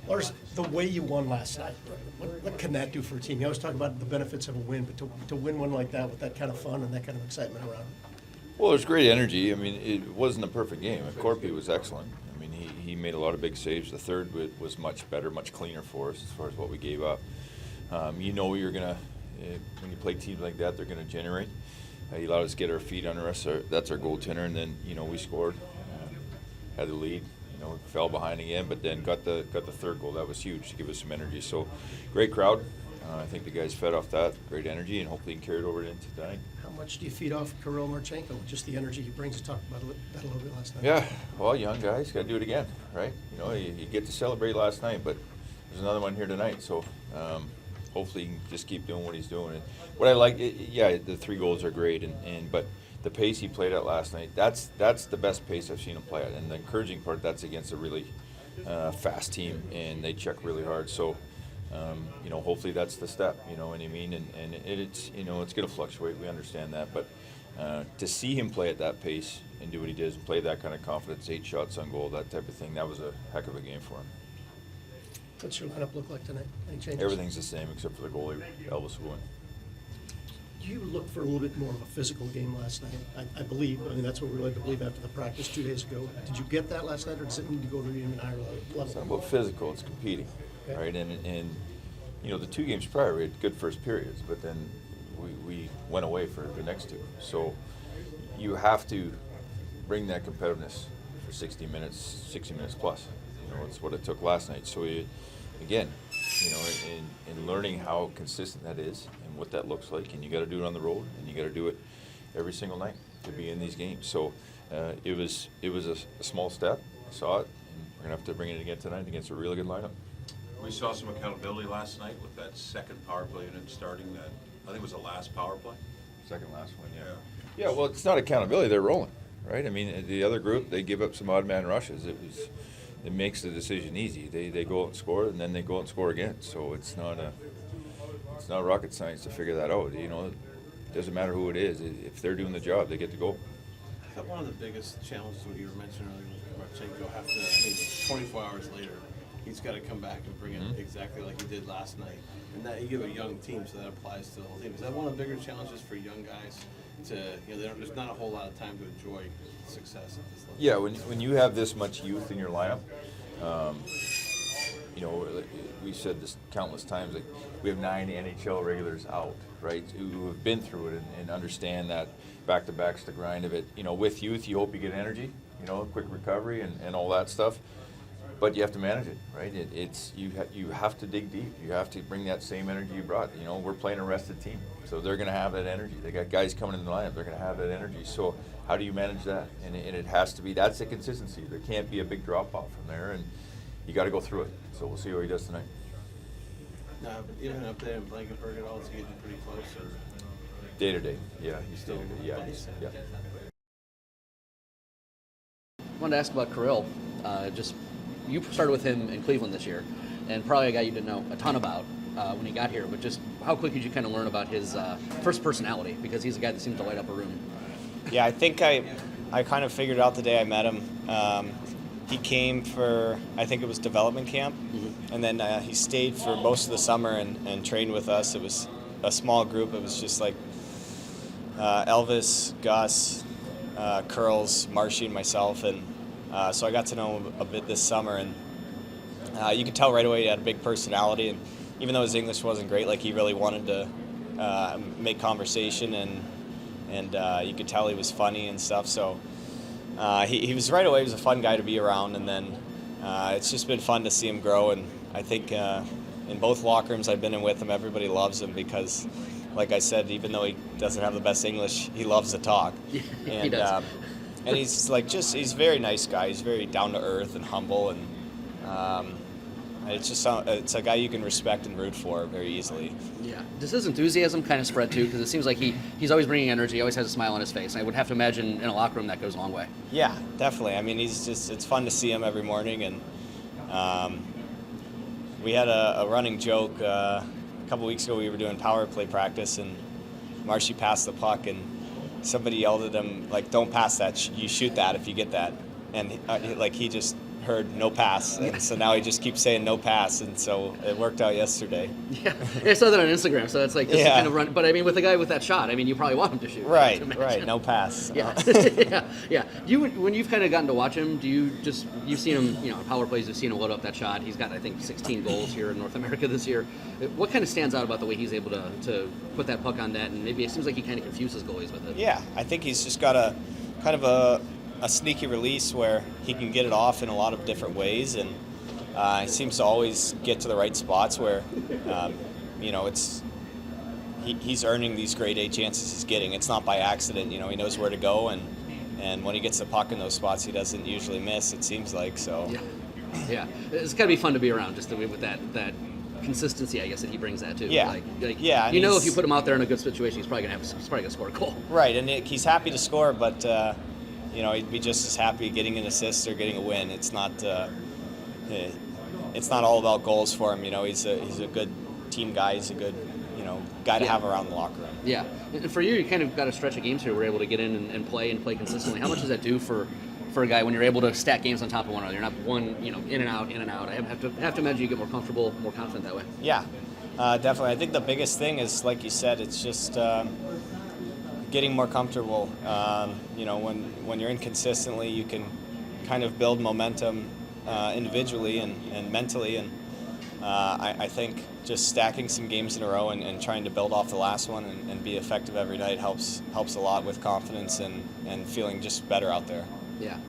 Lars, the way you won last night, what can that do for a team? You always talk about the benefits of a win, but to win one like that with that kind of fun and that kind of excitement around it. Well, there's great energy. I mean, it wasn't a perfect game. Corpy was excellent. I mean, he made a lot of big saves. The third was much better, much cleaner for us as far as what we gave up. You know you're going to, when you play teams like that, they're going to generate. He allowed us to get our feet under us. That's our goaltender, and then, we scored, had the lead. Fell behind again, but then got the third goal. That was huge to give us some energy. So, great crowd. I think the guys fed off that great energy, and hopefully can carry it over into tonight. How much do you feed off Kirill Marchenko? Just the energy he brings. You talked about that a little bit last night. Yeah, well, young guys got to do it again, right? You get to celebrate last night, but there's another one here tonight. So, hopefully he can just keep doing what he's doing. And what I like, the 3 goals are great, but the pace he played at last night, that's the best pace I've seen him play at. And the encouraging part, that's against a really fast team, and they check really hard. So, hopefully that's the step, you know what I mean? And it's going to fluctuate. We understand that. But to see him play at that pace and do what he does and play that kind of confidence, 8 shots on goal, that type of thing, that was a heck of a game for him. What's your lineup look like tonight? Any changes? Everything's the same except for the goalie, Elvis Wood. You looked for a little bit more of a physical game last night, I believe. I mean, that's what we led to believe after the practice 2 days ago. Did you get that last night, or does it need to go to an even higher level? It's not about physical, it's competing, okay. Right? And the 2 games prior, we had good first periods, but then we went away for the next 2. So you have to bring that competitiveness for 60 minutes plus. It's what it took last night. So again, in learning how consistent that is and what that looks like, and you got to do it on the road, and you got to do it every single night to be in these games. So it was a small step. I saw it, and we're gonna have to bring it again tonight against a really good lineup. We saw some accountability last night with that second power play unit starting that. I think it was the last power play. Second last one, yeah. Yeah, well, it's not accountability. They're rolling, right? I mean, the other group, they give up some odd man rushes. It makes the decision easy. They go out and score, and then they go out and score again. So it's not rocket science to figure that out. It doesn't matter who it is. If they're doing the job, they get to go. I thought one of the biggest challenges, what you were mentioning earlier, with Marchenko, 24 hours later, he's got to come back and bring it exactly like he did last night. And that you have a young team, so that applies to the whole team. Is that one of the bigger challenges for young guys? There's not a whole lot of time to enjoy success at this level. Yeah, when you have this much youth in your lineup, we said this countless times. Like, we have 9 NHL regulars out, right, who have been through it and understand that back-to-back's the grind of it. With youth, you hope you get energy, quick recovery and all that stuff. But you have to manage it, right? You have to dig deep. You have to bring that same energy you brought. We're playing a rested team, so they're going to have that energy. They got guys coming in the lineup. They're going to have that energy. So how do you manage that? And it has to be. That's the consistency. There can't be a big drop off from there, and you got to go through it. So we'll see how he does tonight. But even up there in Blankenburg at all, is he getting pretty close? Or? Day to day, yeah. He's still, yeah. I wanted to ask about Kirill. You started with him in Cleveland this year, and probably a guy you didn't know a ton about when he got here, but just how quick did you kind of learn about his first personality? Because he's a guy that seems to light up a room. Yeah, I think I kind of figured out the day I met him. He came for, I think it was development camp, and then he stayed for most of the summer and trained with us. It was a small group. It was just like Elvis, Gus, Curls, Marshy, and myself, and so I got to know him a bit this summer, and you could tell right away he had a big personality, and even though his English wasn't great, like, he really wanted to make conversation, and you could tell he was funny and stuff. So he was right away. He was a fun guy to be around, and then it's just been fun to see him grow. And I think in both locker rooms I've been in with him, everybody loves him because, like I said, even though he doesn't have the best English, he loves to talk. And, he does. And he's he's a very nice guy. He's very down to earth and humble, and it's a guy you can respect and root for very easily. Yeah. Does his enthusiasm kind of spread too? Because it seems like he's always bringing energy. He always has a smile on his face. I would have to imagine in a locker room that goes a long way. Yeah, definitely. I mean, it's fun to see him every morning, and we had a running joke a couple weeks ago. We were doing power play practice, and Marshy passed the puck, and somebody yelled at him, like, "Don't pass that, you shoot that if you get that." And he just heard no pass, and so now he just keeps saying no pass, and so it worked out yesterday. Yeah, I saw that on Instagram. So it's like just to Yeah. kind of run. But I mean, with a guy with that shot, I mean, you probably want him to shoot. Right, to imagine. right, no pass. Yeah, yeah. When you've kind of gotten to watch him, you've seen him, in power plays, you've seen him load up that shot. He's got, I think, 16 goals here in North America this year. What kind of stands out about the way he's able to put that puck on net, and maybe it seems like he kind of confuses goalies with it. Yeah, I think he's just got a kind of a sneaky release where he can get it off in a lot of different ways, and he seems to always get to the right spots where, it's he's earning these grade A chances he's getting. It's not by accident. He knows where to go, and when he gets the puck in those spots, he doesn't usually miss. It seems like so. Yeah. It's got to be fun to be around, just with that consistency, I guess, that he brings that too. Yeah. Yeah. If you put him out there in a good situation, he's probably gonna score a goal. Right, and he's happy to score, but he'd be just as happy getting an assist or getting a win. It's not all about goals for him. He's a good team guy. He's a good guy to have around the locker room. Yeah, and for you kind of got a stretch of games here where you're able to get in and play consistently. How much does that do for a guy when you're able to stack games on top of one another? You're not in and out. I have to imagine you get more comfortable, more confident that way. Yeah, definitely. I think the biggest thing is, like you said, it's just getting more comfortable. When you're in consistently, you can kind of build momentum individually and mentally, and I think just stacking some games in a row and trying to build off the last one and be effective every night helps a lot with confidence and feeling just better out there. Yeah.